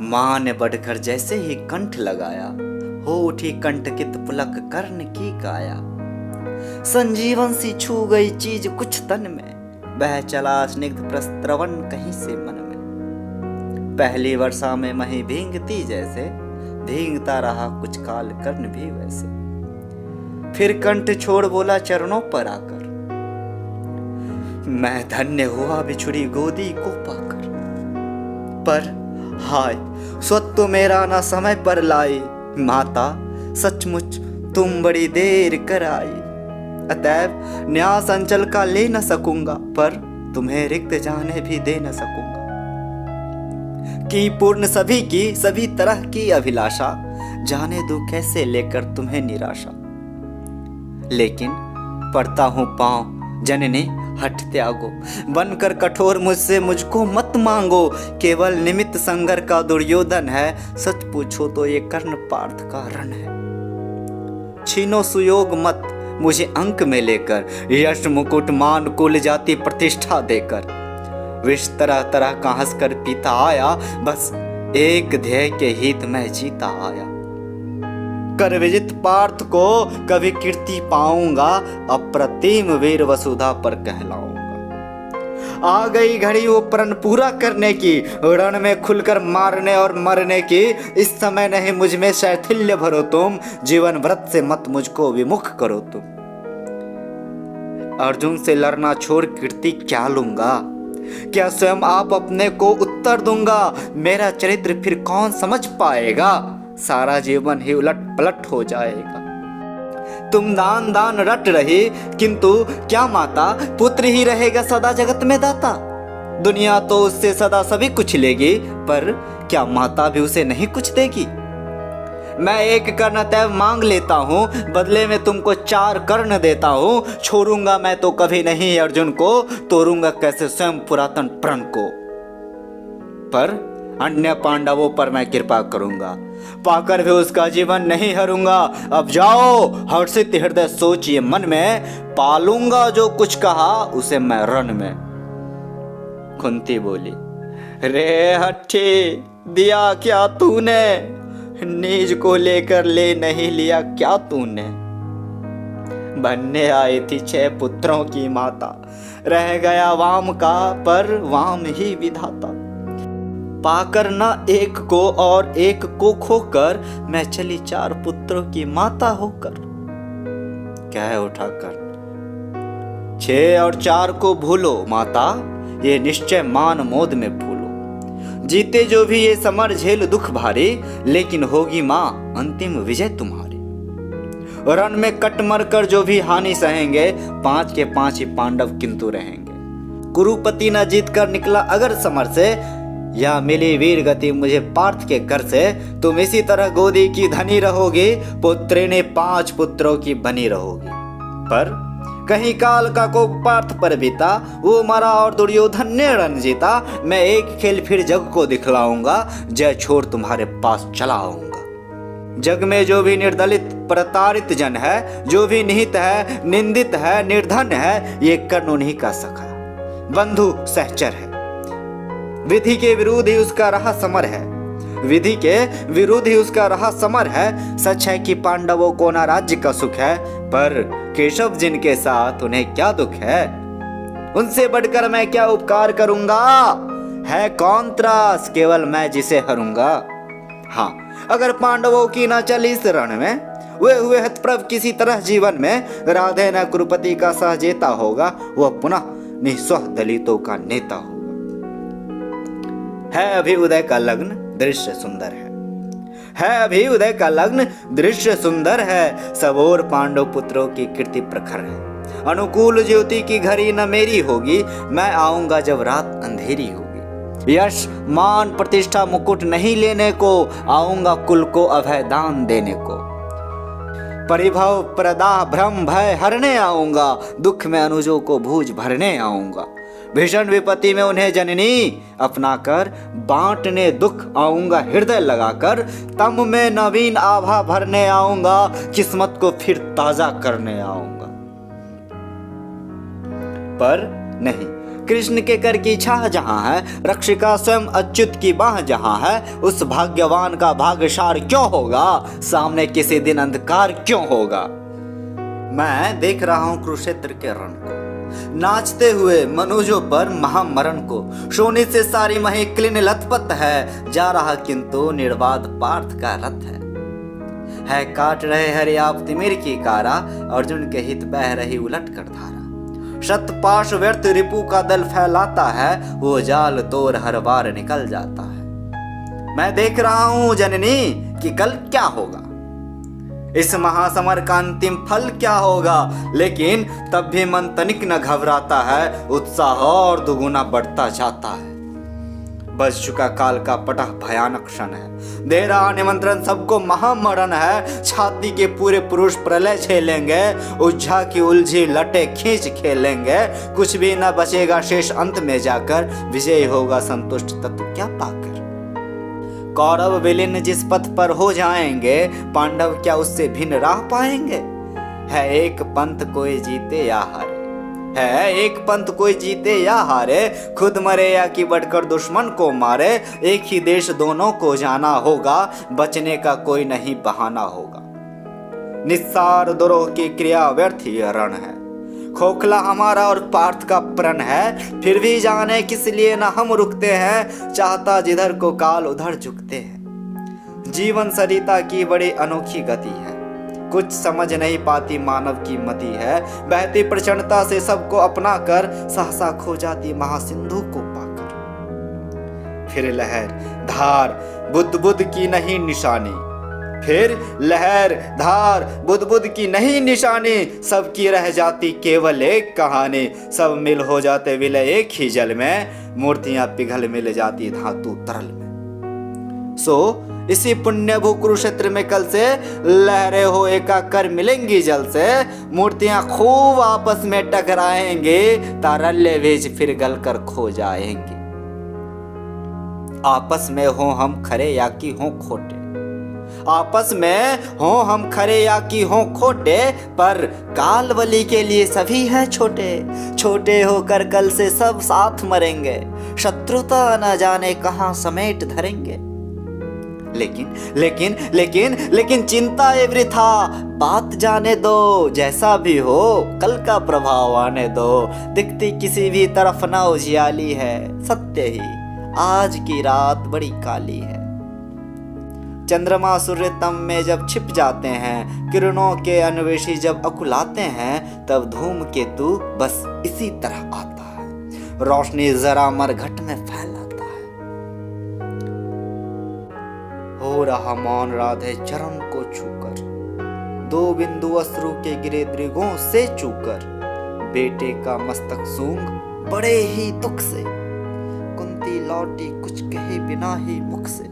माँ ने बढ़कर जैसे ही कंठ लगाया, हो उठी कंटकित पुलक कर्ण की काया। संजीवन सी छू गई चीज कुछ तन में, बह चला स्निग्ध प्रस्त्रवन कहीं से मन में। पहली वर्षा में मही भींगती जैसे, भींगता रहा कुछ काल कर्ण भी वैसे। फिर कंठ छोड़ बोला चरणों पर आकर, मैं धन्य हुआ बिछुड़ी गोदी को पाकर। पर हाय स्वत तो मेरा ना समय पर लाई, माता सचमुच तुम बड़ी देर कर आई। अतएव न्यास अंचल का ले न सकूंगा, पर तुम्हें रिक्त जाने भी दे न सकूंगा। कि पूर्ण सभी की सभी तरह की अभिलाषा, जाने दूं कैसे लेकर तुम्हें निराशा। लेकिन पड़ता हूं पांव जननी हठ त्यागो, बनकर कठोर मुझसे मुझको मत मांगो। केवल निमित्त संगर का दुर्योधन है, सच पूछो तो ये कर्ण पार्थ का रण है। छीनो सुयोग मत मुझे अंक में लेकर, यश मुकुट मान कुल जाति प्रतिष्ठा देकर। विष तरह तरह का हंसकर पीता आया, बस एक ध्येय के हित में जीता आया। कर विजित पार्थ को कभी कीर्ति पाऊंगा, अप्रतिम वीर वसुधा पर कहलाऊंगा। आ गई घड़ी वो प्रण पूरा करने की, रण में खुलकर मारने और मरने की। इस समय नहीं मुझ में शैथिल्य भरो तुम, जीवन व्रत से मत मुझको विमुख करो तुम। अर्जुन से लड़ना छोड़ कीर्ति क्या लूंगा, क्या स्वयं आप अपने को उत्तर दूंगा। मेरा चरित्र फिर कौन समझ पाएगा, सारा जीवन ही उलट पलट हो जाएगा। तुम दान दान रट रही, किंतु क्या माता पुत्र ही रहेगा सदा जगत में दाता। दुनिया तो उससे सदा सभी कुछ लेगी, पर क्या माता भी उसे नहीं कुछ देगी। मैं एक कर्ण तैव मांग लेता हूँ, बदले में तुमको 4 कर्ण देता हूँ। छोड़ूंगा मैं तो कभी नहीं अर्जुन को, तोड़ूंगा कैसे स्वयं पुरातन प्रण को। पर अन्य पांडवों पर मैं कृपा करूंगा, पाकर भी उसका जीवन नहीं हरूंगा। अब जाओ हर्षित हृदय सोचिए मन में, पालूंगा जो कुछ कहा उसे मैं रण में। कुंती बोली, रे हट्ठी दिया क्या तूने, निज को लेकर ले नहीं लिया क्या तूने। बनने आई थी 6 पुत्रों की माता, रह गया वाम का पर वाम ही विधाता। पाकर न एक को और एक को खोकर, मैं चली 4 पुत्रों की माता होकर। कह उठाकर 6 और 4 को भूलो माता, ये निश्चय मान मोद में भूलो। जीते जो भी ये समर झेल दुख भारी, लेकिन होगी मां अंतिम विजय तुम्हारी। रण में कट मर कर जो भी हानि सहेंगे, 5 के 5 ही पांडव किंतु रहेंगे। कुरुपति न जीत कर निकला अगर समर से, या मिली वीर गति मुझे पार्थ के घर से। तुम इसी तरह गोदी की धनी रहोगी, पुत्रिणी 5 पुत्रों की बनी रहोगी। पर कहीं काल का को पार्थ पर बीता, वो मरा और दुर्योधन ने रण जीता। मैं एक खेल फिर जग को दिखलाऊंगा, जय छोड़ तुम्हारे पास चला आऊंगा। जग में जो भी निर्दलित प्रताड़ित जन है, जो भी निहित है निंदित है निर्धन है, ये कर्ण उन्हीं का सखा बंधु सहचर है। विधि के विरुद्ध ही उसका रहा समर है, विधि के विरुद्ध ही उसका रहा समर है। सच है कि पांडवों को ना राज्य का सुख है, पर केशव जिनके साथ उन्हें क्या दुख है। उनसे बढ़कर मैं क्या उपकार करूंगा, है कौन त्रास केवल मैं जिसे हरूंगा। हाँ अगर पांडवों की ना चली इस रण में, वे हुए हतप्रभ किसी तरह जीवन में। राधे न कुरुपति का सहजेता होगा, वह पुनः निस्वह दलितों का नेता होगा। है अभी उदय का लग्न दृश्य सुंदर है अभी उदय का लग्न दृश्य सुंदर है। सब और पांडव पुत्रों की कीर्ति प्रखर है। अनुकूल ज्योति की घड़ी न मेरी होगी, मैं आऊंगा जब रात अंधेरी होगी। यश मान प्रतिष्ठा मुकुट नहीं लेने को, आऊंगा कुल को अभय दान देने को। परिभव प्रदाह भ्रम भय हरने आऊंगा, दुख में अनुजों को भूज भरने आऊंगा। भीषण विपत्ति में उन्हें जननी अपनाकर, बांटने दुख आऊंगा हृदय लगाकर। तम में नवीन आभा भरने आऊंगा, किस्मत को फिर ताजा करने आऊंगा। पर नहीं कृष्ण के कर की छाह जहाँ है, रक्षिका स्वयं अच्युत की बाह जहाँ है, उस भाग्यवान का भाग्यशार क्यों होगा, सामने किसी दिन अंधकार क्यों होगा। मैं देख रहा हूँ कुरुक्षेत्र के रण को, नाचते हुए मनुजों पर महामरण को। शोणी से सारी मही क्लिन लथपथ है, जा रहा किंतु निर्बाध पार्थ का रथ है काट रहे हरि आप तिमिर की कारा, अर्जुन के हित बह रही उलट कर धारा। शत पाश व्यर्थ रिपु का दल फैलाता है, वो जाल तोड़ हर बार निकल जाता है। मैं देख रहा हूं जननी कि कल क्या होगा, इस महासमर का अंतिम फल क्या होगा, लेकिन तब भी मन तनिक न घबराता है, उत्साह और दुगुना बढ़ता जाता है। बज चुका काल का पटह भयानक क्षण है, दे रहा निमंत्रण सबको महामरण है। छाती के पूरे पुरुष प्रलय झेलेंगे, उज्झा की उलझी लटे खींच खेलेंगे, कुछ भी न बचेगा शेष अंत में जाकर, विजय होगा संतुष्ट तत्व क्या पाकर। कौरव विलीन जिस पथ पर हो जाएंगे, पांडव क्या उससे भिन्न राह पाएंगे। है एक पंथ कोई जीते या हारे, है एक पंथ कोई जीते या हारे, खुद मरे या कि बढ़कर दुश्मन को मारे। एक ही देश दोनों को जाना होगा, बचने का कोई नहीं बहाना होगा। निस्सार द्रोह की क्रिया व्यर्थ ही रण है, खोखला हमारा और पार्थ का प्रण है। फिर भी जाने किस लिए न हम रुकते हैं, चाहता जिधर को काल उधर झुकते हैं। जीवन सरिता की बड़ी अनोखी गति है, कुछ समझ नहीं पाती मानव की मति है। बहती प्रचंडता से सबको अपना कर, सहसा खो जाती महासिंधु को पाकर। फिर लहर धार बुद्ध की नहीं निशानी, फिर लहर धार बुद्ध की नहीं निशानी, सबकी रह जाती केवल एक कहानी। सब मिल हो जाते विलय एक ही जल में, मूर्तियां पिघल मिल जाती धातु तरल में। इसी पुण्य भू कुरुक्षेत्र में कल से लहरें हो एकाकर मिलेंगी जल से, मूर्तियां खूब आपस में टकराएंगे, तारल्य बीज फिर गल कर खो जाएंगे। आपस में हो हम खरे या कि हो खोटे, आपस में हो हम खरे या कि हो खोटे, पर कालवली के लिए सभी हैं छोटे। छोटे होकर कल से सब साथ मरेंगे, शत्रुता न जाने कहां समेट धरेंगे। लेकिन चिंता ये वृथा, बात जाने दो, जैसा भी हो कल का प्रभाव आने दो। दिखती किसी भी तरफ न उजियाली है, सत्य ही आज की रात बड़ी काली है। चंद्रमा सूर्य तम में जब छिप जाते हैं, किरणों के अन्वेषी जब अकुलाते हैं, तब धूमकेतु बस इसी तरह आता है, रोशनी जरा मरघट में फैलाता है। हो रहा मौन राधे चरण को छूकर, दो बिंदु अश्रु के गिरे दृगों से चूकर। बेटे का मस्तक सूंघ बड़े ही दुख से, कुंती लौटी कुछ कहे बिना ही मुख से।